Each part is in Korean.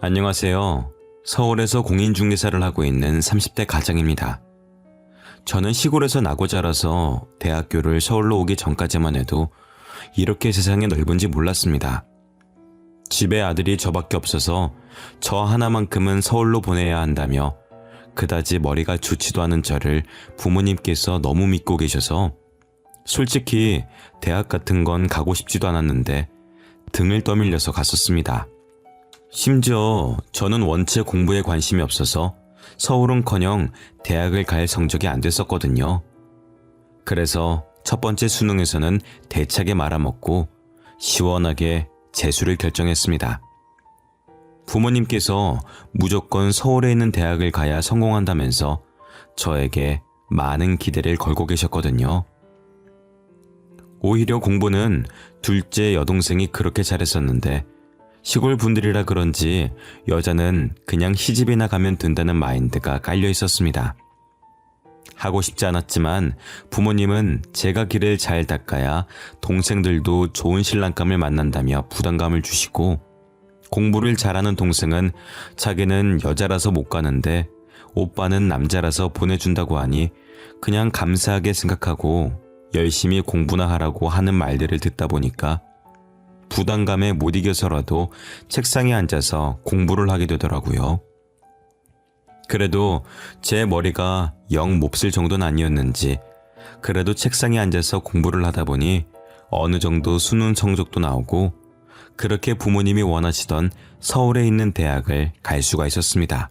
안녕하세요. 서울에서 공인중개사를 하고 있는 30대 가장입니다. 저는 시골에서 나고 자라서 대학교를 서울로 오기 전까지만 해도 이렇게 세상이 넓은지 몰랐습니다. 집에 아들이 저밖에 없어서 저 하나만큼은 서울로 보내야 한다며 그다지 머리가 좋지도 않은 저를 부모님께서 너무 믿고 계셔서 솔직히 대학 같은 건 가고 싶지도 않았는데 등을 떠밀려서 갔었습니다. 심지어 저는 원체 공부에 관심이 없어서 서울은커녕 대학을 갈 성적이 안 됐었거든요. 그래서 첫 번째 수능에서는 대차게 말아먹고 시원하게 재수를 결정했습니다. 부모님께서 무조건 서울에 있는 대학을 가야 성공한다면서 저에게 많은 기대를 걸고 계셨거든요. 오히려 공부는 둘째 여동생이 그렇게 잘했었는데 시골 분들이라 그런지 여자는 그냥 시집이나 가면 된다는 마인드가 깔려 있었습니다. 하고 싶지 않았지만 부모님은 제가 길을 잘 닦아야 동생들도 좋은 신랑감을 만난다며 부담감을 주시고, 공부를 잘하는 동생은 자기는 여자라서 못 가는데 오빠는 남자라서 보내준다고 하니 그냥 감사하게 생각하고 열심히 공부나 하라고 하는 말들을 듣다 보니까 부담감에 못 이겨서라도 책상에 앉아서 공부를 하게 되더라고요. 그래도 제 머리가 영 몹쓸 정도는 아니었는지 그래도 책상에 앉아서 공부를 하다 보니 어느 정도 수능 성적도 나오고 그렇게 부모님이 원하시던 서울에 있는 대학을 갈 수가 있었습니다.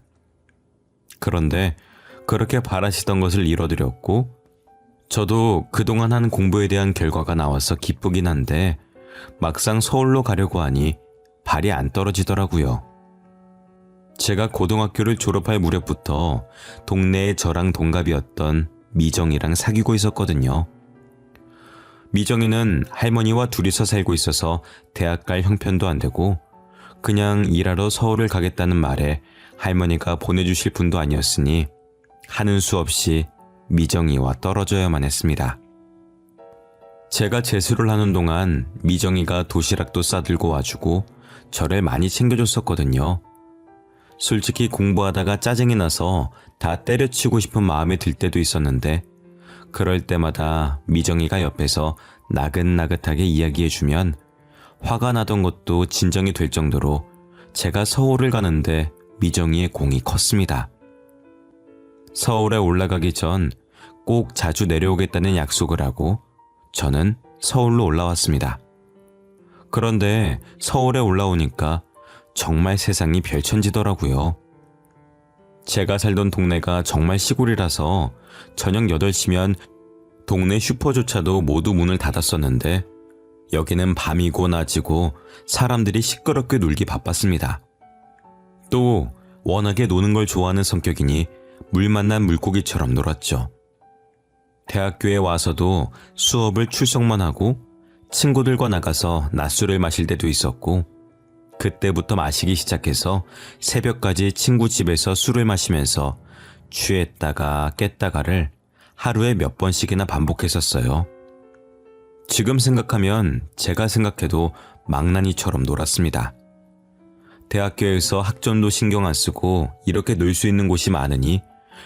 그런데 그렇게 바라시던 것을 이뤄드렸고 저도 그동안 한 공부에 대한 결과가 나와서 기쁘긴 한데 막상 서울로 가려고 하니 발이 안 떨어지더라고요. 제가 고등학교를 졸업할 무렵부터 동네에 저랑 동갑이었던 미정이랑 사귀고 있었거든요. 미정이는 할머니와 둘이서 살고 있어서 대학 갈 형편도 안 되고 그냥 일하러 서울을 가겠다는 말에 할머니가 보내주실 분도 아니었으니 하는 수 없이 미정이와 떨어져야만 했습니다. 제가 재수를 하는 동안 미정이가 도시락도 싸들고 와주고 저를 많이 챙겨줬었거든요. 솔직히 공부하다가 짜증이 나서 다 때려치고 싶은 마음이 들 때도 있었는데 그럴 때마다 미정이가 옆에서 나긋나긋하게 이야기해주면 화가 나던 것도 진정이 될 정도로 제가 서울을 가는데 미정이의 공이 컸습니다. 서울에 올라가기 전 꼭 자주 내려오겠다는 약속을 하고 저는 서울로 올라왔습니다. 그런데 서울에 올라오니까 정말 세상이 별천지더라고요. 제가 살던 동네가 정말 시골이라서 저녁 8시면 동네 슈퍼조차도 모두 문을 닫았었는데 여기는 밤이고 낮이고 사람들이 시끄럽게 놀기 바빴습니다. 또 워낙에 노는 걸 좋아하는 성격이니 물 만난 물고기처럼 놀았죠. 대학교에 와서도 수업을 출석만 하고 친구들과 나가서 낮술을 마실 때도 있었고 그때부터 마시기 시작해서 새벽까지 친구 집에서 술을 마시면서 취했다가 깼다가를 하루에 몇 번씩이나 반복했었어요. 지금 생각하면 제가 생각해도 망나니처럼 놀았습니다. 대학교에서 학점도 신경 안 쓰고 이렇게 놀 수 있는 곳이 많으니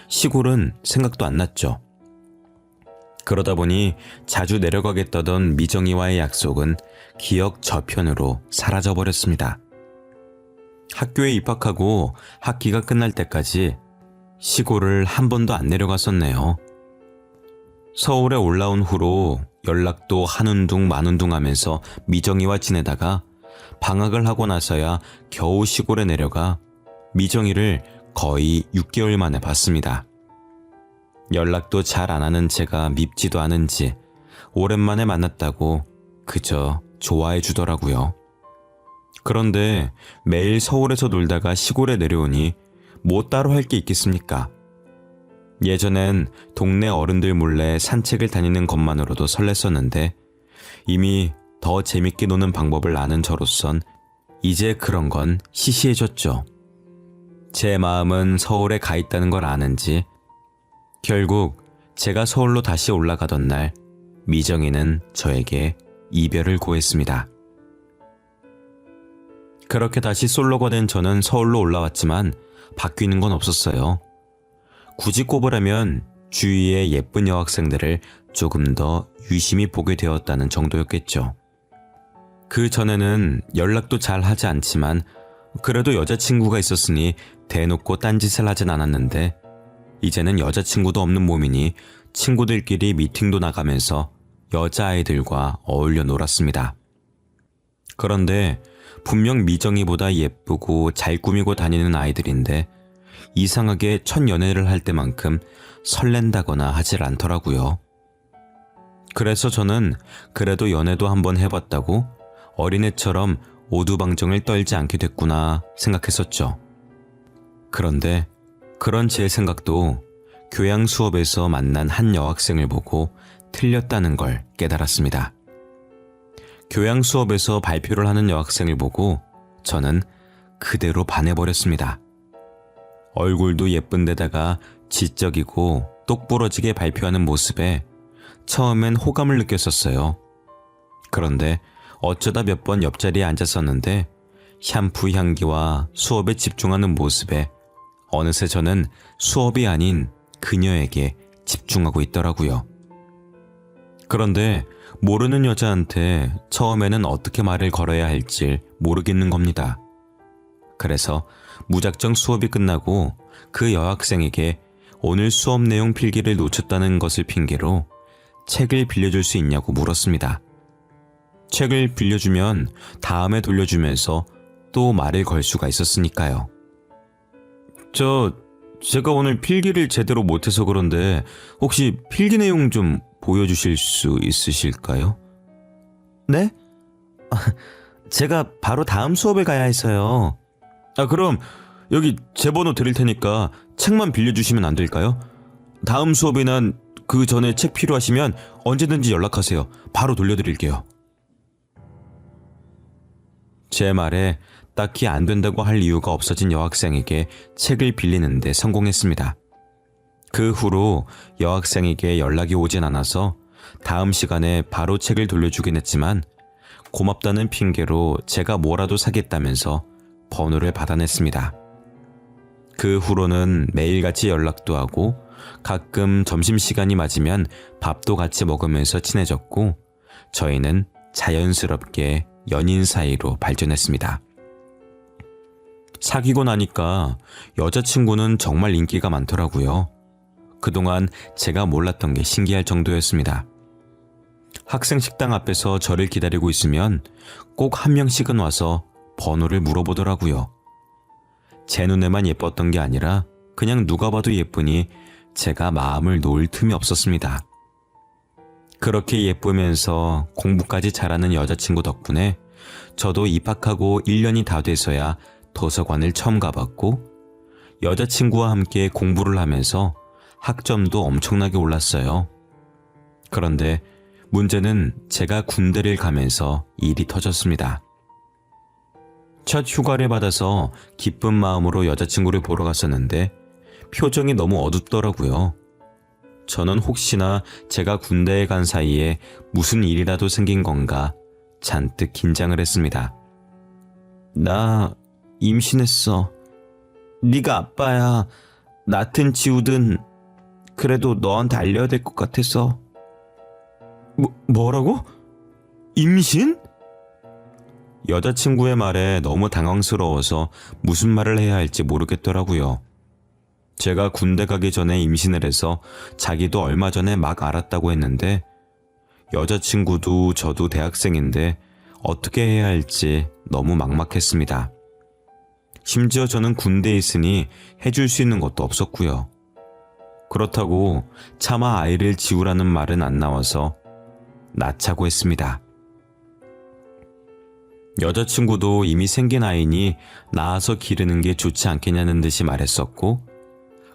시골은 생각도 안 났죠. 그러다 보니 자주 내려가겠다던 미정이와의 약속은 기억 저편으로 사라져버렸습니다. 학교에 입학하고 학기가 끝날 때까지 시골을 한 번도 안 내려갔었네요. 서울에 올라온 후로 연락도 한운둥 만운둥 하면서 미정이와 지내다가 방학을 하고 나서야 겨우 시골에 내려가 미정이를 거의 6개월 만에 봤습니다. 연락도 잘 안 하는 제가 밉지도 않은지 오랜만에 만났다고 그저 좋아해 주더라고요. 그런데 매일 서울에서 놀다가 시골에 내려오니 뭐 따로 할 게 있겠습니까? 예전엔 동네 어른들 몰래 산책을 다니는 것만으로도 설렜었는데 이미 더 재밌게 노는 방법을 아는 저로선 이제 그런 건 시시해졌죠. 제 마음은 서울에 가 있다는 걸 아는지 결국 제가 서울로 다시 올라가던 날 미정이는 저에게 이별을 고했습니다. 그렇게 다시 솔로가 된 저는 서울로 올라왔지만 바뀌는 건 없었어요. 굳이 꼽으라면 주위의 예쁜 여학생들을 조금 더 유심히 보게 되었다는 정도였겠죠. 그 전에는 연락도 잘 하지 않지만 그래도 여자친구가 있었으니 대놓고 딴짓을 하진 않았는데 이제는 여자친구도 없는 몸이니 친구들끼리 미팅도 나가면서 여자아이들과 어울려 놀았습니다. 그런데 분명 미정이보다 예쁘고 잘 꾸미고 다니는 아이들인데 이상하게 첫 연애를 할 때만큼 설렌다거나 하질 않더라고요. 그래서 저는 그래도 연애도 한번 해봤다고 어린애처럼 오두방정을 떨지 않게 됐구나 생각했었죠. 그런데 그런 제 생각도 교양 수업에서 만난 한 여학생을 보고 틀렸다는 걸 깨달았습니다. 교양 수업에서 발표를 하는 여학생을 보고 저는 그대로 반해버렸습니다. 얼굴도 예쁜데다가 지적이고 똑부러지게 발표하는 모습에 처음엔 호감을 느꼈었어요. 그런데 어쩌다 몇 번 옆자리에 앉았었는데 샴푸 향기와 수업에 집중하는 모습에 어느새 저는 수업이 아닌 그녀에게 집중하고 있더라고요. 그런데 모르는 여자한테 처음에는 어떻게 말을 걸어야 할지 모르겠는 겁니다. 그래서 무작정 수업이 끝나고 그 여학생에게 오늘 수업 내용 필기를 놓쳤다는 것을 핑계로 책을 빌려줄 수 있냐고 물었습니다. 책을 빌려주면 다음에 돌려주면서 또 말을 걸 수가 있었으니까요. 제가 오늘 필기를 제대로 못해서 그런데 혹시 필기 내용 좀 보여주실 수 있으실까요? 네? 제가 바로 다음 수업에 가야 해서요. 그럼 여기 제 번호 드릴 테니까 책만 빌려주시면 안 될까요? 다음 수업이나 그 전에 책 필요하시면 언제든지 연락하세요. 바로 돌려드릴게요. 제 말에 딱히 안 된다고 할 이유가 없어진 여학생에게 책을 빌리는데 성공했습니다. 그 후로 여학생에게 연락이 오진 않아서 다음 시간에 바로 책을 돌려주긴 했지만 고맙다는 핑계로 제가 뭐라도 사겠다면서 번호를 받아냈습니다. 그 후로는 매일같이 연락도 하고 가끔 점심시간이 맞으면 밥도 같이 먹으면서 친해졌고 저희는 자연스럽게 연인 사이로 발전했습니다. 사귀고 나니까 여자친구는 정말 인기가 많더라고요. 그동안 제가 몰랐던 게 신기할 정도였습니다. 학생 식당 앞에서 저를 기다리고 있으면 꼭 한 명씩은 와서 번호를 물어보더라고요. 제 눈에만 예뻤던 게 아니라 그냥 누가 봐도 예쁘니 제가 마음을 놓을 틈이 없었습니다. 그렇게 예쁘면서 공부까지 잘하는 여자친구 덕분에 저도 입학하고 1년이 다 돼서야 도서관을 처음 가봤고 여자친구와 함께 공부를 하면서 학점도 엄청나게 올랐어요. 그런데 문제는 제가 군대를 가면서 일이 터졌습니다. 첫 휴가를 받아서 기쁜 마음으로 여자친구를 보러 갔었는데 표정이 너무 어둡더라고요. 저는 혹시나 제가 군대에 간 사이에 무슨 일이라도 생긴 건가 잔뜩 긴장을 했습니다. 나 임신했어. 네가 아빠야. 낳든 지우든 그래도 너한테 알려야 될 것 같아서. 뭐라고? 임신? 여자친구의 말에 너무 당황스러워서 무슨 말을 해야 할지 모르겠더라고요. 제가 군대 가기 전에 임신을 해서 자기도 얼마 전에 막 알았다고 했는데 여자친구도 저도 대학생인데 어떻게 해야 할지 너무 막막했습니다. 심지어 저는 군대에 있으니 해줄 수 있는 것도 없었고요. 그렇다고 차마 아이를 지우라는 말은 안 나와서 낳자고 했습니다. 여자친구도 이미 생긴 아이니 낳아서 기르는 게 좋지 않겠냐는 듯이 말했었고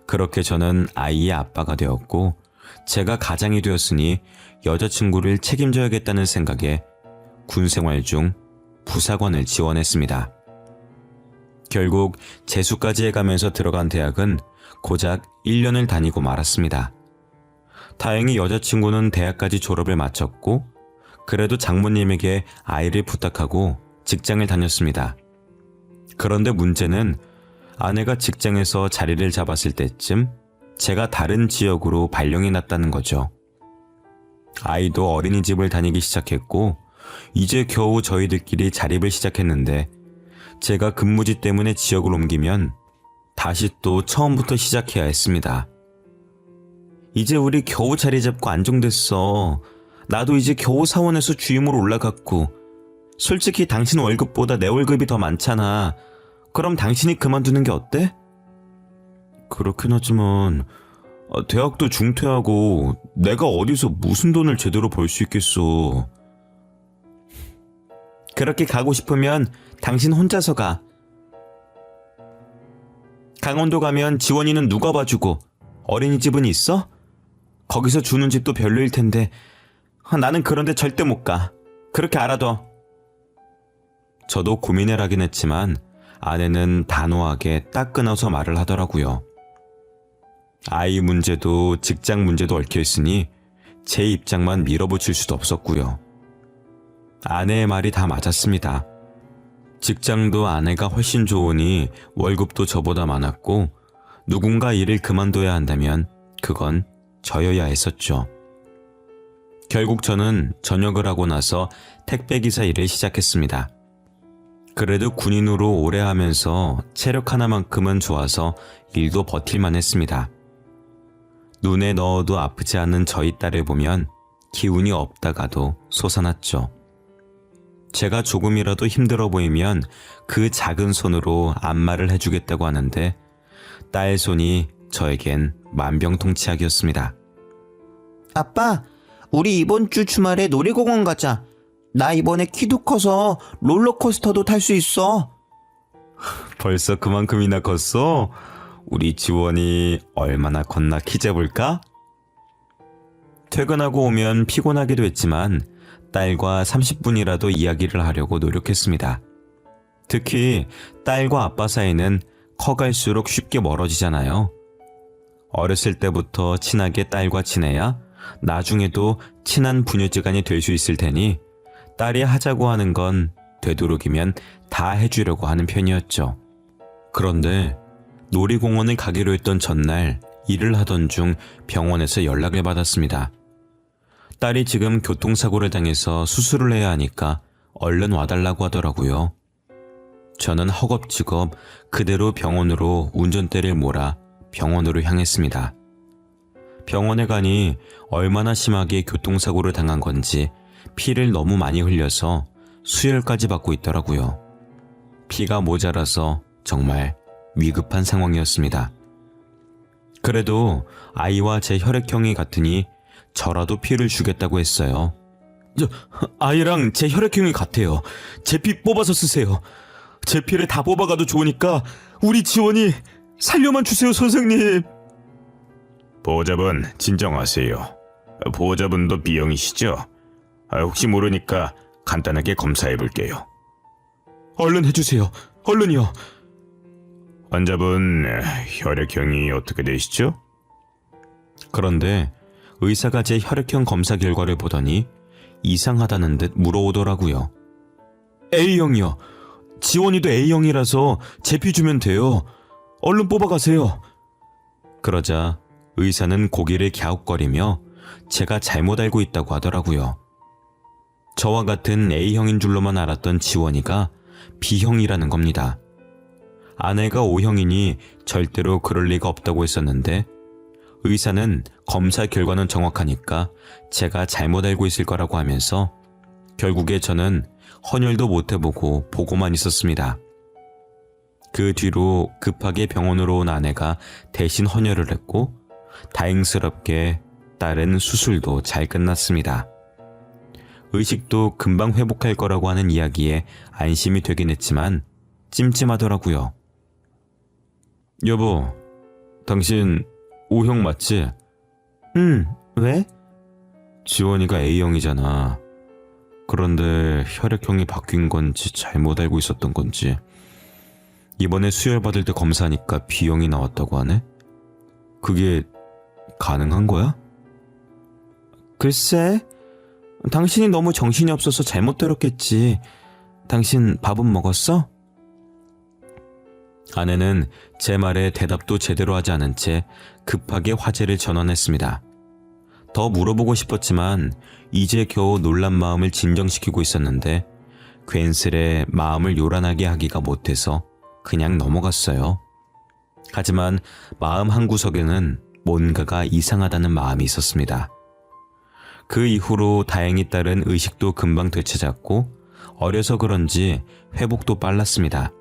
그렇게 저는 아이의 아빠가 되었고 제가 가장이 되었으니 여자친구를 책임져야겠다는 생각에 군생활 중 부사관을 지원했습니다. 결국 재수까지 해가면서 들어간 대학은 고작 1년을 다니고 말았습니다. 다행히 여자친구는 대학까지 졸업을 마쳤고 그래도 장모님에게 아이를 부탁하고 직장을 다녔습니다. 그런데 문제는 아내가 직장에서 자리를 잡았을 때쯤 제가 다른 지역으로 발령이 났다는 거죠. 아이도 어린이집을 다니기 시작했고 이제 겨우 저희들끼리 자립을 시작했는데 제가 근무지 때문에 지역을 옮기면 다시 또 처음부터 시작해야 했습니다. 이제 우리 겨우 자리 잡고 안정됐어. 나도 이제 겨우 사원에서 주임으로 올라갔고 솔직히 당신 월급보다 내 월급이 더 많잖아. 그럼 당신이 그만두는 게 어때? 그렇긴 하지만 대학도 중퇴하고 내가 어디서 무슨 돈을 제대로 벌 수 있겠어. 그렇게 가고 싶으면 당신 혼자서 가. 강원도 가면 지원이는 누가 봐주고 어린이집은 있어? 거기서 주는 집도 별로일 텐데 나는 그런데 절대 못 가. 그렇게 알아둬. 저도 고민을 하긴 했지만 아내는 단호하게 딱 끊어서 말을 하더라고요. 아이 문제도 직장 문제도 얽혀 있으니 제 입장만 밀어붙일 수도 없었고요. 아내의 말이 다 맞았습니다. 직장도 아내가 훨씬 좋으니 월급도 저보다 많았고 누군가 일을 그만둬야 한다면 그건 저여야 했었죠. 결국 저는 전역을 하고 나서 택배기사 일을 시작했습니다. 그래도 군인으로 오래 하면서 체력 하나만큼은 좋아서 일도 버틸만 했습니다. 눈에 넣어도 아프지 않은 저희 딸을 보면 기운이 없다가도 솟아났죠. 제가 조금이라도 힘들어 보이면 그 작은 손으로 안마를 해주겠다고 하는데 딸 손이 저에겐 만병통치약이었습니다. 아빠, 우리 이번 주 주말에 놀이공원 가자. 나 이번에 키도 커서 롤러코스터도 탈 수 있어. 벌써 그만큼이나 컸어? 우리 지원이 얼마나 컸나 키 재볼까? 퇴근하고 오면 피곤하기도 했지만 딸과 30분이라도 이야기를 하려고 노력했습니다. 특히 딸과 아빠 사이는 커갈수록 쉽게 멀어지잖아요. 어렸을 때부터 친하게 딸과 지내야 나중에도 친한 부녀지간이 될 수 있을 테니 딸이 하자고 하는 건 되도록이면 다 해주려고 하는 편이었죠. 그런데 놀이공원을 가기로 했던 전날 일을 하던 중 병원에서 연락을 받았습니다. 딸이 지금 교통사고를 당해서 수술을 해야 하니까 얼른 와달라고 하더라고요. 저는 허겁지겁 그대로 병원으로 운전대를 몰아 병원으로 향했습니다. 병원에 가니 얼마나 심하게 교통사고를 당한 건지 피를 너무 많이 흘려서 수혈까지 받고 있더라고요. 피가 모자라서 정말 위급한 상황이었습니다. 그래도 아이와 제 혈액형이 같으니 저라도 피를 주겠다고 했어요. 아이랑 제 혈액형이 같아요. 제 피 뽑아서 쓰세요. 제 피를 다 뽑아가도 좋으니까 우리 지원이 살려만 주세요, 선생님. 보호자분 진정하세요. 보호자분도 B형이시죠? 혹시 모르니까 간단하게 검사해볼게요. 얼른 해주세요. 얼른요. 환자분 혈액형이 어떻게 되시죠? 그런데 의사가 제 혈액형 검사 결과를 보더니 이상하다는 듯 물어오더라고요. A형이요. 지원이도 A형이라서 제 피 주면 돼요. 얼른 뽑아가세요. 그러자 의사는 고개를 갸웃거리며 제가 잘못 알고 있다고 하더라고요. 저와 같은 A형인 줄로만 알았던 지원이가 B형이라는 겁니다. 아내가 O형이니 절대로 그럴 리가 없다고 했었는데 의사는 검사 결과는 정확하니까 제가 잘못 알고 있을 거라고 하면서 결국에 저는 헌혈도 못 해보고 보고만 있었습니다. 그 뒤로 급하게 병원으로 온 아내가 대신 헌혈을 했고 다행스럽게 딸은 수술도 잘 끝났습니다. 의식도 금방 회복할 거라고 하는 이야기에 안심이 되긴 했지만 찜찜하더라고요. 여보, 당신 O형 맞지? 응, 왜? 지원이가 A형이잖아. 그런데 혈액형이 바뀐 건지 잘못 알고 있었던 건지 이번에 수혈 받을 때 검사하니까 B형이 나왔다고 하네? 그게 가능한 거야? 글쎄, 당신이 너무 정신이 없어서 잘못 들었겠지. 당신 밥은 먹었어? 아내는 제 말에 대답도 제대로 하지 않은 채 급하게 화제를 전환했습니다. 더 물어보고 싶었지만 이제 겨우 놀란 마음을 진정시키고 있었는데 괜스레 마음을 요란하게 하기가 못해서 그냥 넘어갔어요. 하지만 마음 한구석에는 뭔가가 이상하다는 마음이 있었습니다. 그 이후로 다행히 딸은 의식도 금방 되찾았고 어려서 그런지 회복도 빨랐습니다.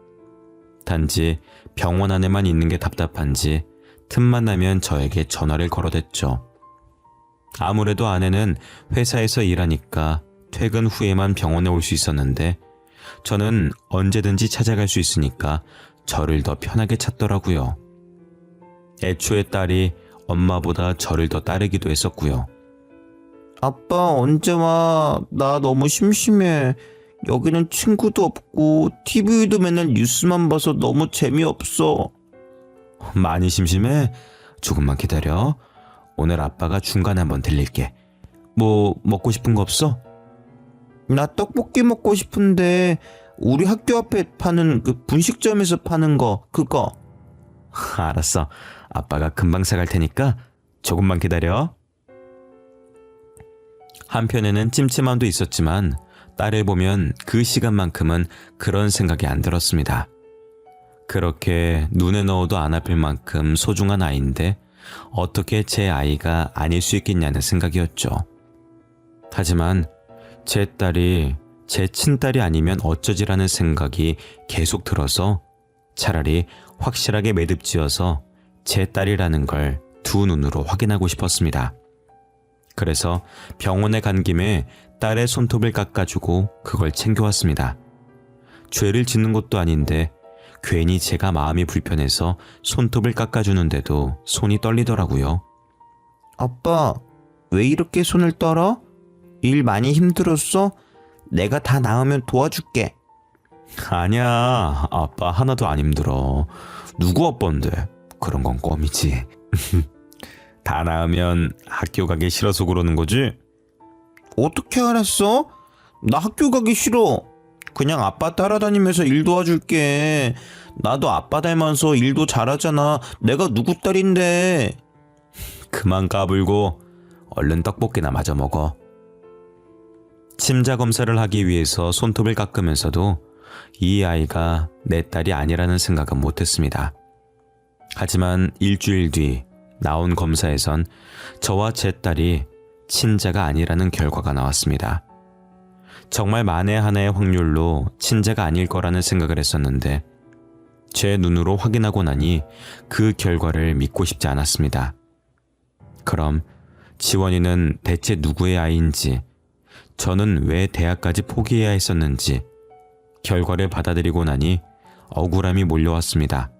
단지 병원 안에만 있는 게 답답한지 틈만 나면 저에게 전화를 걸어댔죠. 아무래도 아내는 회사에서 일하니까 퇴근 후에만 병원에 올 수 있었는데 저는 언제든지 찾아갈 수 있으니까 저를 더 편하게 찾더라고요. 애초에 딸이 엄마보다 저를 더 따르기도 했었고요. 아빠 언제 와? 나 너무 심심해. 여기는 친구도 없고 TV도 맨날 뉴스만 봐서 너무 재미없어. 많이 심심해? 조금만 기다려. 오늘 아빠가 중간에 한번 들릴게. 뭐 먹고 싶은 거 없어? 나 떡볶이 먹고 싶은데 우리 학교 앞에 파는 그 분식점에서 파는 거 그거. 알았어. 아빠가 금방 사갈 테니까 조금만 기다려. 한편에는 찜찜함도 있었지만 딸을 보면 그 시간만큼은 그런 생각이 안 들었습니다. 그렇게 눈에 넣어도 안 아플 만큼 소중한 아이인데 어떻게 제 아이가 아닐 수 있겠냐는 생각이었죠. 하지만 제 딸이 제 친딸이 아니면 어쩌지라는 생각이 계속 들어서 차라리 확실하게 매듭지어서 제 딸이라는 걸 두 눈으로 확인하고 싶었습니다. 그래서 병원에 간 김에 딸의 손톱을 깎아주고 그걸 챙겨왔습니다. 죄를 짓는 것도 아닌데 괜히 제가 마음이 불편해서 손톱을 깎아주는데도 손이 떨리더라고요. 아빠 왜 이렇게 손을 떨어? 일 많이 힘들었어? 내가 다 나으면 도와줄게. 아니야, 아빠 하나도 안 힘들어. 누구 아빠인데? 그런 건 껌이지. 다 나으면 학교 가기 싫어서 그러는 거지? 어떻게 알았어? 나 학교 가기 싫어. 그냥 아빠 따라다니면서 일 도와줄게. 나도 아빠 닮아서 일도 잘하잖아. 내가 누구 딸인데. 그만 까불고 얼른 떡볶이나 마저 먹어. 침자 검사를 하기 위해서 손톱을 깎으면서도 이 아이가 내 딸이 아니라는 생각은 못했습니다. 하지만 일주일 뒤 나온 검사에선 저와 제 딸이 친자가 아니라는 결과가 나왔습니다. 정말 만에 하나의 확률로 친자가 아닐 거라는 생각을 했었는데 제 눈으로 확인하고 나니 그 결과를 믿고 싶지 않았습니다. 그럼 지원이는 대체 누구의 아이인지, 저는 왜 대학까지 포기해야 했었는지 결과를 받아들이고 나니 억울함이 몰려왔습니다.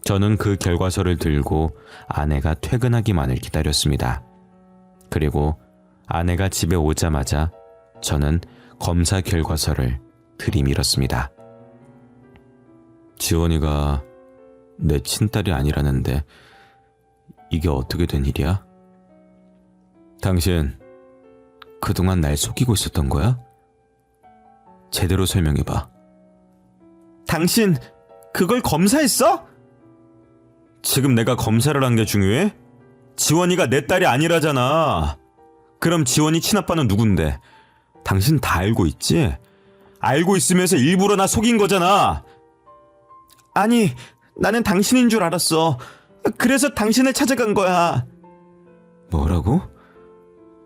저는 그 결과서를 들고 아내가 퇴근하기만을 기다렸습니다. 그리고 아내가 집에 오자마자 저는 검사 결과서를 들이밀었습니다. 지원이가 내 친딸이 아니라는데 이게 어떻게 된 일이야? 당신 그동안 날 속이고 있었던 거야? 제대로 설명해봐. 당신 그걸 검사했어? 지금 내가 검사를 한 게 중요해? 지원이가 내 딸이 아니라잖아. 그럼 지원이 친아빠는 누군데? 당신 다 알고 있지? 알고 있으면서 일부러 나 속인 거잖아. 아니, 나는 당신인 줄 알았어. 그래서 당신을 찾아간 거야. 뭐라고?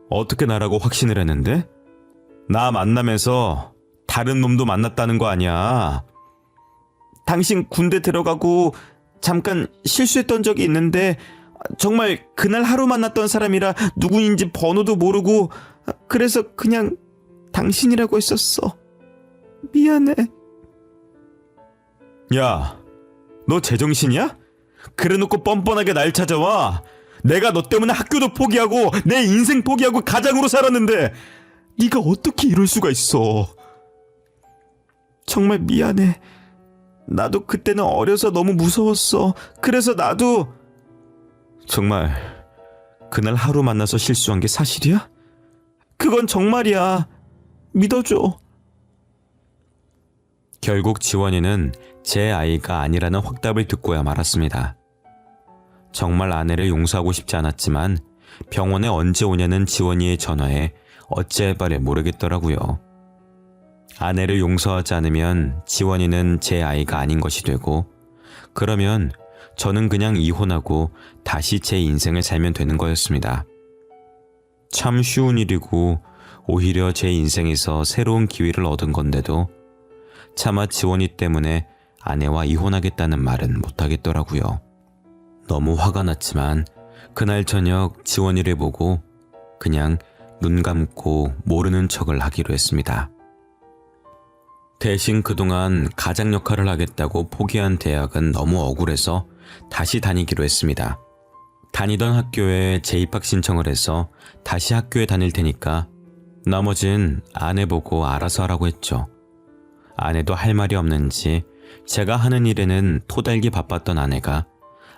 어떻게 나라고 확신을 했는데? 나 만나면서 다른 놈도 만났다는 거 아니야. 당신 군대 들어가고 잠깐 실수했던 적이 있는데 정말 그날 하루 만났던 사람이라 누구인지 번호도 모르고 그래서 그냥 당신이라고 했었어. 미안해. 야, 너 제정신이야? 그래놓고 뻔뻔하게 날 찾아와. 내가 너 때문에 학교도 포기하고 내 인생 포기하고 가장으로 살았는데 네가 어떻게 이럴 수가 있어. 정말 미안해. 나도 그때는 어려서 너무 무서웠어. 그래서 나도. 정말 그날 하루 만나서 실수한 게 사실이야? 그건 정말이야. 믿어줘. 결국 지원이는 제 아이가 아니라는 확답을 듣고야 말았습니다. 정말 아내를 용서하고 싶지 않았지만 병원에 언제 오냐는 지원이의 전화에 어찌할 바를 모르겠더라고요. 아내를 용서하지 않으면 지원이는 제 아이가 아닌 것이 되고, 그러면 저는 그냥 이혼하고 다시 제 인생을 살면 되는 거였습니다. 참 쉬운 일이고 오히려 제 인생에서 새로운 기회를 얻은 건데도 차마 지원이 때문에 아내와 이혼하겠다는 말은 못하겠더라고요. 너무 화가 났지만 그날 저녁 지원이를 보고 그냥 눈 감고 모르는 척을 하기로 했습니다. 대신 그동안 가장 역할을 하겠다고 포기한 대학은 너무 억울해서 다시 다니기로 했습니다. 다니던 학교에 재입학 신청을 해서 다시 학교에 다닐 테니까 나머진 아내 보고 알아서 하라고 했죠. 아내도 할 말이 없는지 제가 하는 일에는 토달기 바빴던 아내가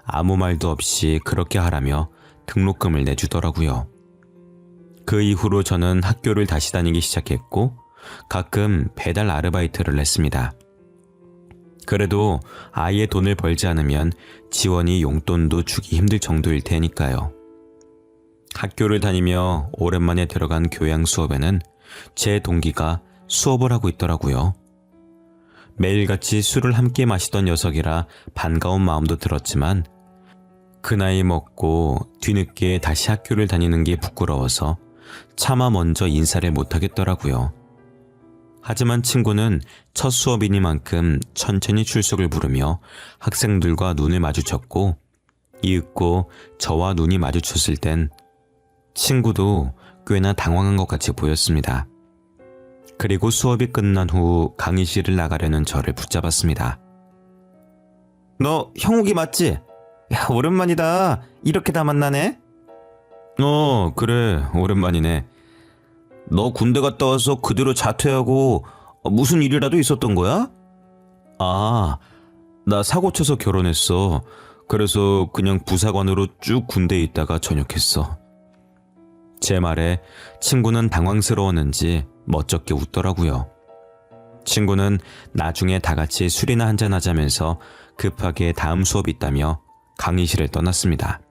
아무 말도 없이 그렇게 하라며 등록금을 내주더라고요. 그 이후로 저는 학교를 다시 다니기 시작했고 가끔 배달 아르바이트를 했습니다. 그래도 아이의 돈을 벌지 않으면 지원이 용돈도 주기 힘들 정도일 테니까요. 학교를 다니며 오랜만에 들어간 교양 수업에는 제 동기가 수업을 하고 있더라고요. 매일같이 술을 함께 마시던 녀석이라 반가운 마음도 들었지만 그 나이 먹고 뒤늦게 다시 학교를 다니는 게 부끄러워서 차마 먼저 인사를 못하겠더라고요. 하지만 친구는 첫 수업이니만큼 천천히 출석을 부르며 학생들과 눈을 마주쳤고, 이윽고 저와 눈이 마주쳤을 땐 친구도 꽤나 당황한 것 같이 보였습니다. 그리고 수업이 끝난 후 강의실을 나가려는 저를 붙잡았습니다. 너 형욱이 맞지? 야, 오랜만이다. 이렇게 다 만나네? 그래, 오랜만이네. 너 군대 갔다 와서 그대로 자퇴하고 무슨 일이라도 있었던 거야? 나 사고 쳐서 결혼했어. 그래서 그냥 부사관으로 쭉 군대에 있다가 전역했어. 제 말에 친구는 당황스러웠는지 멋쩍게 웃더라고요. 친구는 나중에 다 같이 술이나 한잔하자면서 급하게 다음 수업이 있다며 강의실을 떠났습니다.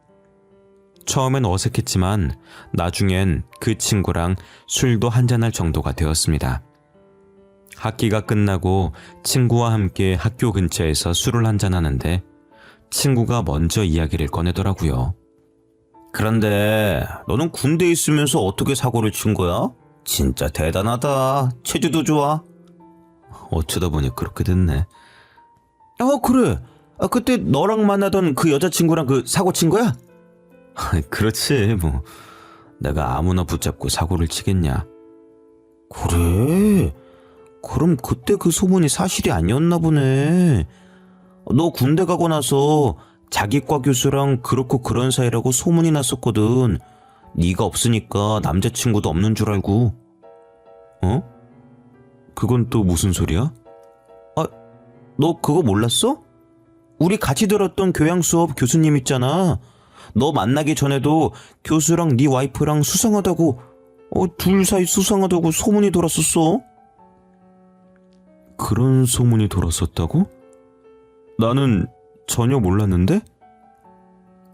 처음엔 어색했지만 나중엔 그 친구랑 술도 한잔할 정도가 되었습니다. 학기가 끝나고 친구와 함께 학교 근처에서 술을 한잔하는데 친구가 먼저 이야기를 꺼내더라고요. 그런데 너는 군대에 있으면서 어떻게 사고를 친 거야? 진짜 대단하다. 체주도 좋아. 어쩌다 보니 그렇게 됐네. 그래. 그때 너랑 만나던 그 여자친구랑 그 사고 친 거야? 그렇지 뭐. 내가 아무나 붙잡고 사고를 치겠냐. 그래? 그럼 그때 그 소문이 사실이 아니었나 보네. 너 군대 가고 나서 자기과 교수랑 그렇고 그런 사이라고 소문이 났었거든. 네가 없으니까 남자친구도 없는 줄 알고. 그건 또 무슨 소리야? 너 그거 몰랐어? 우리 같이 들었던 교양 수업 교수님 있잖아. 너 만나기 전에도 교수랑 네 와이프랑 수상하다고, 둘 사이 수상하다고 소문이 돌았었어. 그런 소문이 돌았었다고? 나는 전혀 몰랐는데?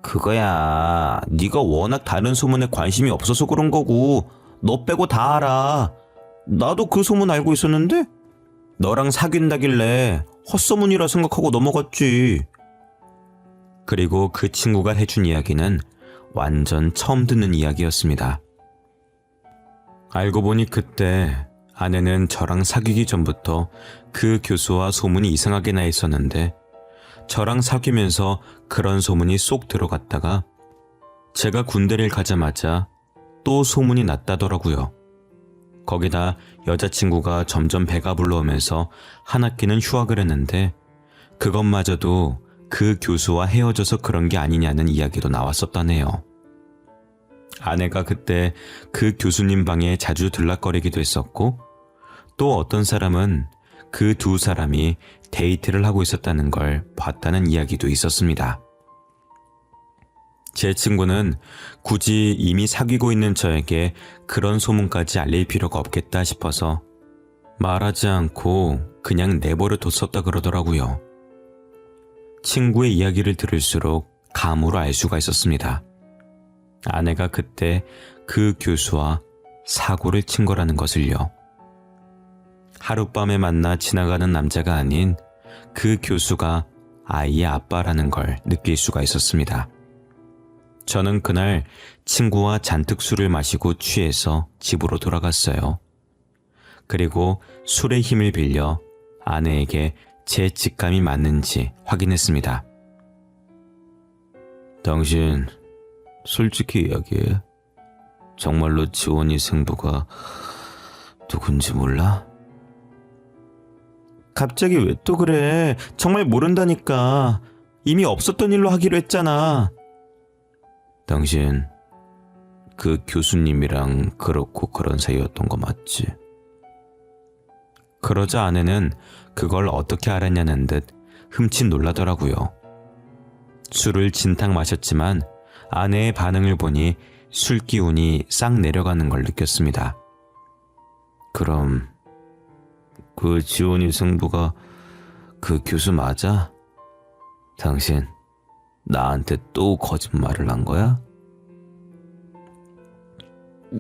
그거야, 네가 워낙 다른 소문에 관심이 없어서 그런 거고 너 빼고 다 알아. 나도 그 소문 알고 있었는데 너랑 사귄다길래 헛소문이라 생각하고 넘어갔지. 그리고 그 친구가 해준 이야기는 완전 처음 듣는 이야기였습니다. 알고 보니 그때 아내는 저랑 사귀기 전부터 그 교수와 소문이 이상하게 나 있었는데 저랑 사귀면서 그런 소문이 쏙 들어갔다가 제가 군대를 가자마자 또 소문이 났다더라고요. 거기다 여자친구가 점점 배가 불러오면서 한 학기는 휴학을 했는데 그것마저도 그 교수와 헤어져서 그런 게 아니냐는 이야기도 나왔었다네요. 아내가 그때 그 교수님 방에 자주 들락거리기도 했었고 또 어떤 사람은 그 두 사람이 데이트를 하고 있었다는 걸 봤다는 이야기도 있었습니다. 제 친구는 굳이 이미 사귀고 있는 저에게 그런 소문까지 알릴 필요가 없겠다 싶어서 말하지 않고 그냥 내버려 뒀었다 그러더라고요. 친구의 이야기를 들을수록 감으로 알 수가 있었습니다. 아내가 그때 그 교수와 사고를 친 거라는 것을요. 하룻밤에 만나 지나가는 남자가 아닌 그 교수가 아이의 아빠라는 걸 느낄 수가 있었습니다. 저는 그날 친구와 잔뜩 술을 마시고 취해서 집으로 돌아갔어요. 그리고 술의 힘을 빌려 아내에게 제 직감이 맞는지 확인했습니다. 당신 솔직히 이야기해. 정말로 지원이 생부가 누군지 몰라? 갑자기 왜 또 그래? 정말 모른다니까. 이미 없었던 일로 하기로 했잖아. 당신 그 교수님이랑 그렇고 그런 사이였던 거 맞지? 그러자 아내는 그걸 어떻게 알았냐는 듯 흠칫 놀라더라고요. 술을 진탕 마셨지만 아내의 반응을 보니 술 기운이 싹 내려가는 걸 느꼈습니다. 그럼 그 지원이 승부가 그 교수 맞아? 당신 나한테 또 거짓말을 한 거야?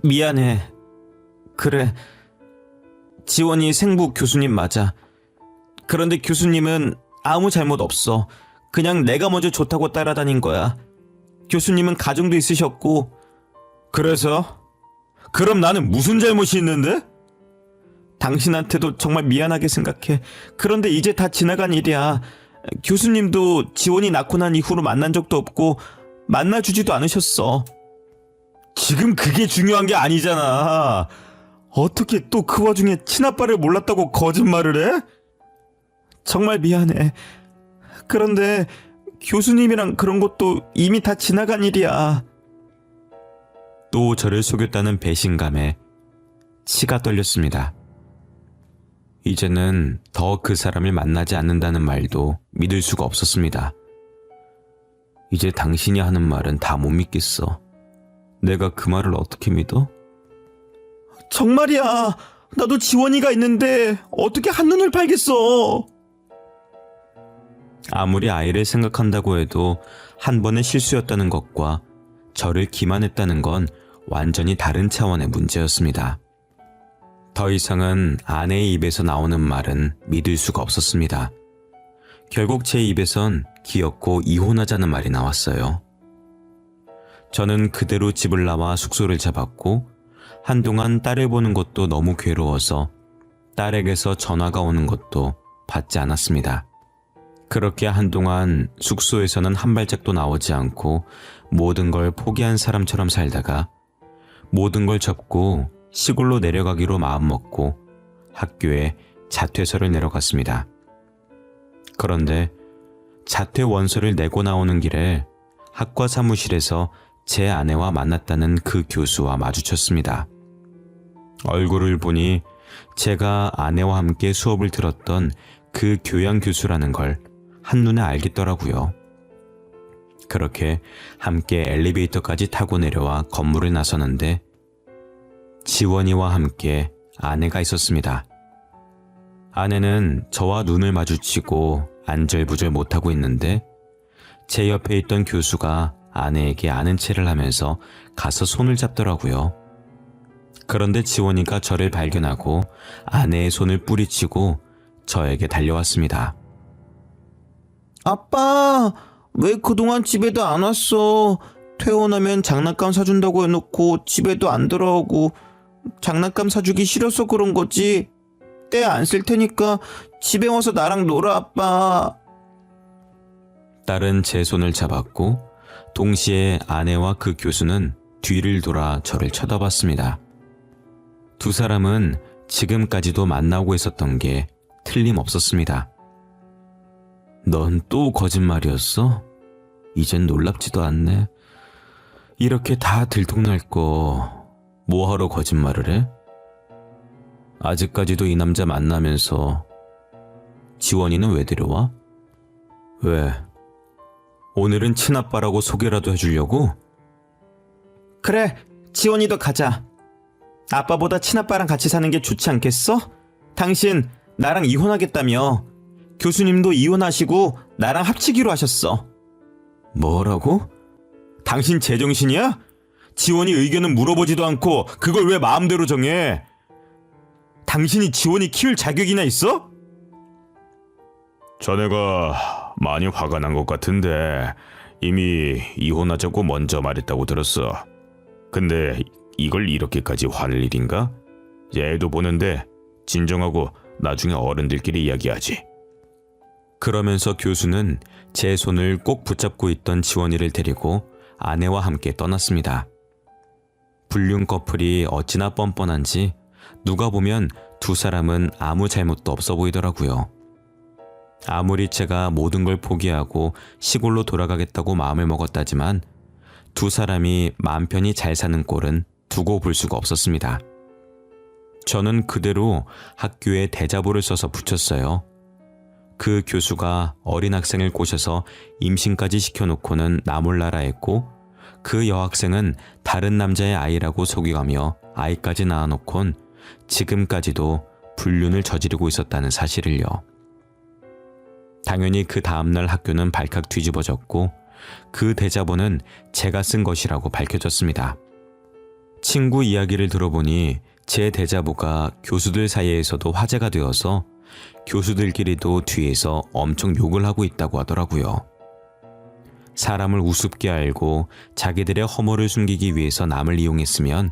미안해. 그래. 지원이 생부 교수님 맞아. 그런데 교수님은 아무 잘못 없어. 그냥 내가 먼저 좋다고 따라다닌 거야. 교수님은 가정도 있으셨고. 그래서? 그럼 나는 무슨 잘못이 있는데? 당신한테도 정말 미안하게 생각해. 그런데 이제 다 지나간 일이야. 교수님도 지원이 낳고 난 이후로 만난 적도 없고 만나주지도 않으셨어. 지금 그게 중요한 게 아니잖아. 어떻게 또 그 와중에 친아빠를 몰랐다고 거짓말을 해? 정말 미안해. 그런데 교수님이랑 그런 것도 이미 다 지나간 일이야. 또 저를 속였다는 배신감에 치가 떨렸습니다. 이제는 더 그 사람을 만나지 않는다는 말도 믿을 수가 없었습니다. 이제 당신이 하는 말은 다 못 믿겠어. 내가 그 말을 어떻게 믿어? 정말이야. 나도 지원이가 있는데 어떻게 한눈을 팔겠어. 아무리 아이를 생각한다고 해도 한 번의 실수였다는 것과 저를 기만했다는 건 완전히 다른 차원의 문제였습니다. 더 이상은 아내의 입에서 나오는 말은 믿을 수가 없었습니다. 결국 제 입에선 기어코 이혼하자는 말이 나왔어요. 저는 그대로 집을 나와 숙소를 잡았고 한동안 딸을 보는 것도 너무 괴로워서 딸에게서 전화가 오는 것도 받지 않았습니다. 그렇게 한동안 숙소에서는 한 발짝도 나오지 않고 모든 걸 포기한 사람처럼 살다가 모든 걸 접고 시골로 내려가기로 마음먹고 학교에 자퇴서를 내러 갔습니다. 그런데 자퇴 원서를 내고 나오는 길에 학과 사무실에서 제 아내와 만났다는 그 교수와 마주쳤습니다. 얼굴을 보니 제가 아내와 함께 수업을 들었던 그 교양 교수라는 걸 한눈에 알겠더라고요. 그렇게 함께 엘리베이터까지 타고 내려와 건물을 나서는데 지원이와 함께 아내가 있었습니다. 아내는 저와 눈을 마주치고 안절부절 못하고 있는데 제 옆에 있던 교수가 아내에게 아는 체를 하면서 가서 손을 잡더라고요. 그런데 지원이가 저를 발견하고 아내의 손을 뿌리치고 저에게 달려왔습니다. 아빠, 왜 그동안 집에도 안 왔어? 퇴원하면 장난감 사준다고 해놓고 집에도 안 들어오고 장난감 사주기 싫어서 그런 거지. 때 안 쓸 테니까 집에 와서 나랑 놀아, 아빠. 딸은 제 손을 잡았고 동시에 아내와 그 교수는 뒤를 돌아 저를 쳐다봤습니다. 두 사람은 지금까지도 만나고 있었던 게 틀림없었습니다. 넌 또 거짓말이었어? 이젠 놀랍지도 않네. 이렇게 다 들통날 거 뭐하러 거짓말을 해? 아직까지도 이 남자 만나면서 지원이는 왜 데려와? 왜? 오늘은 친아빠라고 소개라도 해주려고? 그래, 지원이도 가자. 아빠보다 친아빠랑 같이 사는 게 좋지 않겠어? 당신 나랑 이혼하겠다며. 교수님도 이혼하시고 나랑 합치기로 하셨어. 뭐라고? 당신 제정신이야? 지원이 의견은 물어보지도 않고 그걸 왜 마음대로 정해? 당신이 지원이 키울 자격이나 있어? 자네가 많이 화가 난 것 같은데 이미 이혼하자고 먼저 말했다고 들었어. 근데 이걸 이렇게까지 화낼 일인가? 애도 보는데 진정하고 나중에 어른들끼리 이야기하지. 그러면서 교수는 제 손을 꼭 붙잡고 있던 지원이를 데리고 아내와 함께 떠났습니다. 불륜 커플이 어찌나 뻔뻔한지 누가 보면 두 사람은 아무 잘못도 없어 보이더라고요. 아무리 제가 모든 걸 포기하고 시골로 돌아가겠다고 마음을 먹었다지만 두 사람이 마음 편히 잘 사는 꼴은 두고 볼 수가 없었습니다. 저는 그대로 학교에 대자보를 써서 붙였어요. 그 교수가 어린 학생을 꼬셔서 임신까지 시켜놓고는 나몰라라 했고 그 여학생은 다른 남자의 아이라고 속여가며 아이까지 낳아놓곤 지금까지도 불륜을 저지르고 있었다는 사실을요. 당연히 그 다음날 학교는 발칵 뒤집어졌고 그 대자보는 제가 쓴 것이라고 밝혀졌습니다. 친구 이야기를 들어보니 제 대자보가 교수들 사이에서도 화제가 되어서 교수들끼리도 뒤에서 엄청 욕을 하고 있다고 하더라고요. 사람을 우습게 알고 자기들의 허물을 숨기기 위해서 남을 이용했으면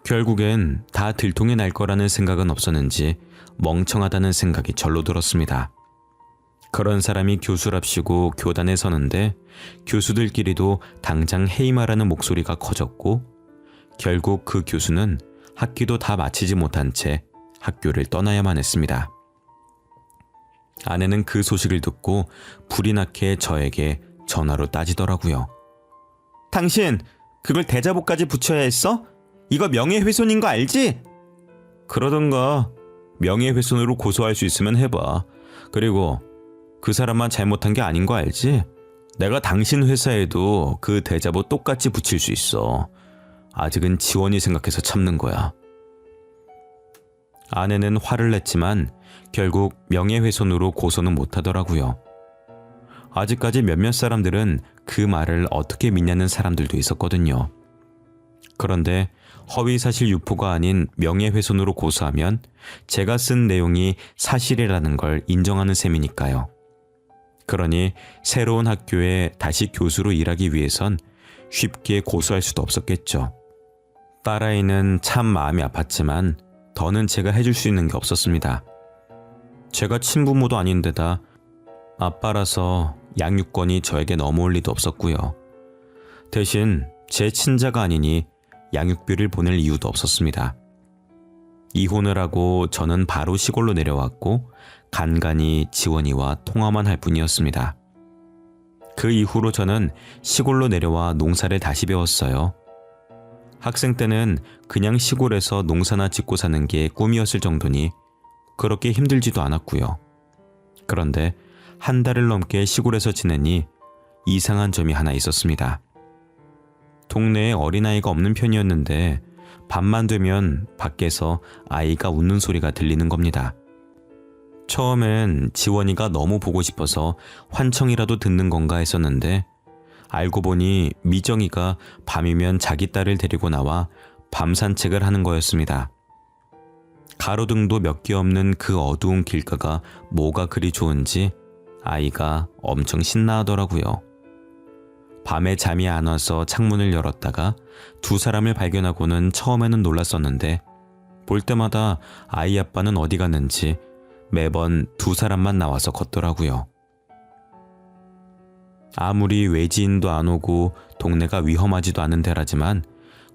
결국엔 다 들통이 날 거라는 생각은 없었는지 멍청하다는 생각이 절로 들었습니다. 그런 사람이 교수랍시고 교단에 서는데 교수들끼리도 당장 해임하라는 목소리가 커졌고 결국 그 교수는 학기도 다 마치지 못한 채 학교를 떠나야만 했습니다. 아내는 그 소식을 듣고 불이 나게 저에게 전화로 따지더라고요. 당신 그걸 대자보까지 붙여야 했어? 이거 명예훼손인 거 알지? 그러던가 명예훼손으로 고소할 수 있으면 해봐. 그리고 그 사람만 잘못한 게 아닌 거 알지? 내가 당신 회사에도 그 대자보 똑같이 붙일 수 있어. 아직은 지원이 생각해서 참는 거야. 아내는 화를 냈지만 결국 명예훼손으로 고소는 못하더라고요. 아직까지 몇몇 사람들은 그 말을 어떻게 믿냐는 사람들도 있었거든요. 그런데 허위사실 유포가 아닌 명예훼손으로 고소하면 제가 쓴 내용이 사실이라는 걸 인정하는 셈이니까요. 그러니 새로운 학교에 다시 교수로 일하기 위해선 쉽게 고소할 수도 없었겠죠. 딸아이는 참 마음이 아팠지만 더는 제가 해줄 수 있는 게 없었습니다. 제가 친부모도 아닌데다 아빠라서 양육권이 저에게 넘어올 리도 없었고요. 대신 제 친자가 아니니 양육비를 보낼 이유도 없었습니다. 이혼을 하고 저는 바로 시골로 내려왔고 간간히 지원이와 통화만 할 뿐이었습니다. 그 이후로 저는 시골로 내려와 농사를 다시 배웠어요. 학생 때는 그냥 시골에서 농사나 짓고 사는 게 꿈이었을 정도니 그렇게 힘들지도 않았고요. 그런데 한 달을 넘게 시골에서 지내니 이상한 점이 하나 있었습니다. 동네에 어린아이가 없는 편이었는데 밤만 되면 밖에서 아이가 웃는 소리가 들리는 겁니다. 처음엔 지원이가 너무 보고 싶어서 환청이라도 듣는 건가 했었는데 알고 보니 미정이가 밤이면 자기 딸을 데리고 나와 밤 산책을 하는 거였습니다. 가로등도 몇 개 없는 그 어두운 길가가 뭐가 그리 좋은지 아이가 엄청 신나하더라고요. 밤에 잠이 안 와서 창문을 열었다가 두 사람을 발견하고는 처음에는 놀랐었는데 볼 때마다 아이 아빠는 어디 갔는지 매번 두 사람만 나와서 걷더라고요. 아무리 외지인도 안 오고 동네가 위험하지도 않은 데라지만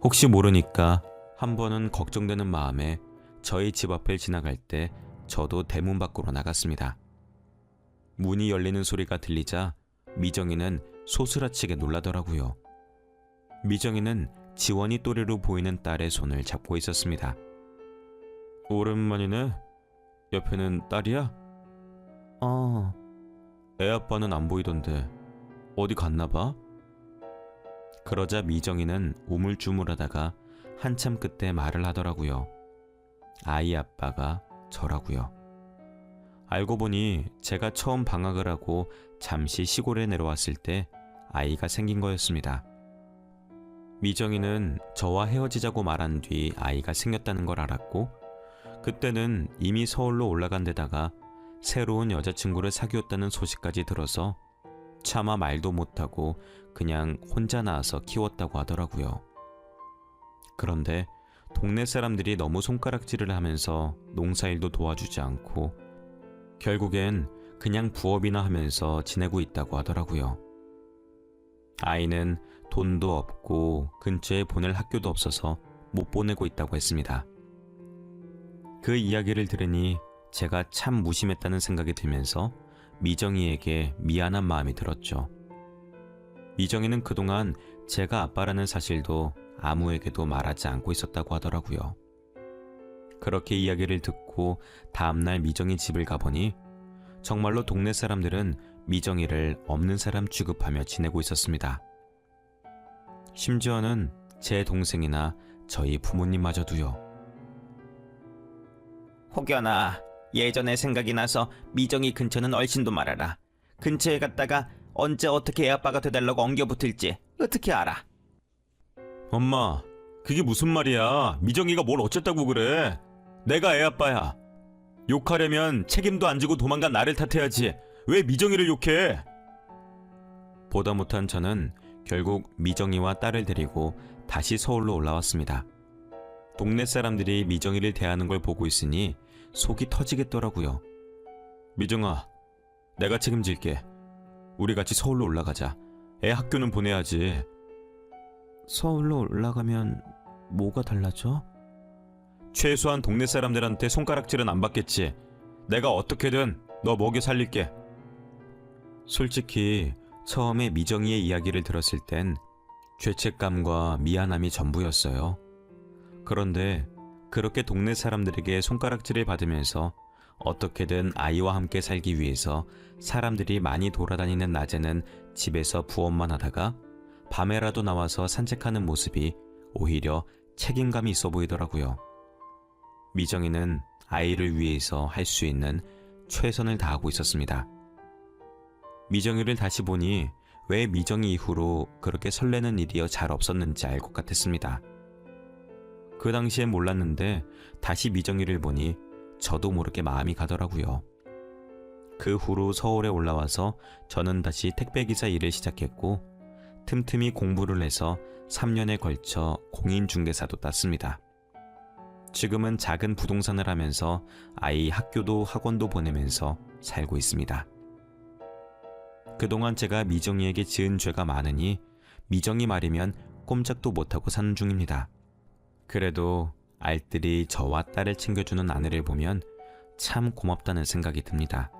혹시 모르니까 한 번은 걱정되는 마음에 저희 집 앞을 지나갈 때 저도 대문 밖으로 나갔습니다. 문이 열리는 소리가 들리자 미정이는 소스라치게 놀라더라고요. 미정이는 지원이 또래로 보이는 딸의 손을 잡고 있었습니다. 오랜만이네. 옆에는 딸이야? 애 아빠는 안 보이던데 어디 갔나 봐? 그러자 미정이는 우물쭈물하다가 한참 끝에 말을 하더라고요. 아이 아빠가 저라고요. 알고 보니 제가 처음 방학을 하고 잠시 시골에 내려왔을 때 아이가 생긴 거였습니다. 미정이는 저와 헤어지자고 말한 뒤 아이가 생겼다는 걸 알았고, 그때는 이미 서울로 올라간 데다가 새로운 여자친구를 사귀었다는 소식까지 들어서 차마 말도 못하고 그냥 혼자 낳아서 키웠다고 하더라고요. 그런데 동네 사람들이 너무 손가락질을 하면서 농사일도 도와주지 않고 결국엔 그냥 부업이나 하면서 지내고 있다고 하더라고요. 아이는 돈도 없고 근처에 보낼 학교도 없어서 못 보내고 있다고 했습니다. 그 이야기를 들으니 제가 참 무심했다는 생각이 들면서 미정이에게 미안한 마음이 들었죠. 미정이는 그동안 제가 아빠라는 사실도 아무에게도 말하지 않고 있었다고 하더라고요. 그렇게 이야기를 듣고 다음날 미정이 집을 가보니 정말로 동네 사람들은 미정이를 없는 사람 취급하며 지내고 있었습니다. 심지어는 제 동생이나 저희 부모님마저도요. 혹여나 예전에 생각이 나서 미정이 근처는 얼씬도 말아라. 근처에 갔다가 언제 어떻게 애아빠가 돼달라고 엉겨붙을지 어떻게 알아? 엄마, 그게 무슨 말이야? 미정이가 뭘 어쨌다고 그래? 내가 애아빠야. 욕하려면 책임도 안 지고 도망간 나를 탓해야지. 왜 미정이를 욕해? 보다 못한 저는 결국 미정이와 딸을 데리고 다시 서울로 올라왔습니다. 동네 사람들이 미정이를 대하는 걸 보고 있으니 속이 터지겠더라고요. 미정아, 내가 책임질게. 우리 같이 서울로 올라가자. 애 학교는 보내야지. 서울로 올라가면 뭐가 달라져? 최소한 동네 사람들한테 손가락질은 안 받겠지. 내가 어떻게든 너 먹여 살릴게. 솔직히 처음에 미정이의 이야기를 들었을 땐 죄책감과 미안함이 전부였어요. 그런데 그렇게 동네 사람들에게 손가락질을 받으면서 어떻게든 아이와 함께 살기 위해서 사람들이 많이 돌아다니는 낮에는 집에서 부업만 하다가 밤에라도 나와서 산책하는 모습이 오히려 책임감이 있어 보이더라고요. 미정이는 아이를 위해서 할 수 있는 최선을 다하고 있었습니다. 미정이를 다시 보니 왜 미정이 이후로 그렇게 설레는 일이 잘 없었는지 알 것 같았습니다. 그 당시엔 몰랐는데 다시 미정이를 보니 저도 모르게 마음이 가더라고요. 그 후로 서울에 올라와서 저는 다시 택배기사 일을 시작했고 틈틈이 공부를 해서 3년에 걸쳐 공인중개사도 땄습니다. 지금은 작은 부동산을 하면서 아이 학교도 학원도 보내면서 살고 있습니다. 그동안 제가 미정이에게 지은 죄가 많으니 미정이 말이면 꼼짝도 못하고 사는 중입니다. 그래도 알뜰히 저와 딸을 챙겨주는 아내를 보면 참 고맙다는 생각이 듭니다.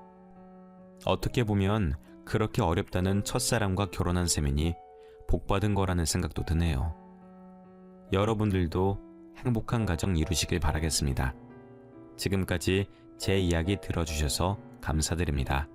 어떻게 보면 그렇게 어렵다는 첫사랑과 결혼한 셈이니 복받은 거라는 생각도 드네요. 여러분들도 행복한 가정 이루시길 바라겠습니다. 지금까지 제 이야기 들어주셔서 감사드립니다.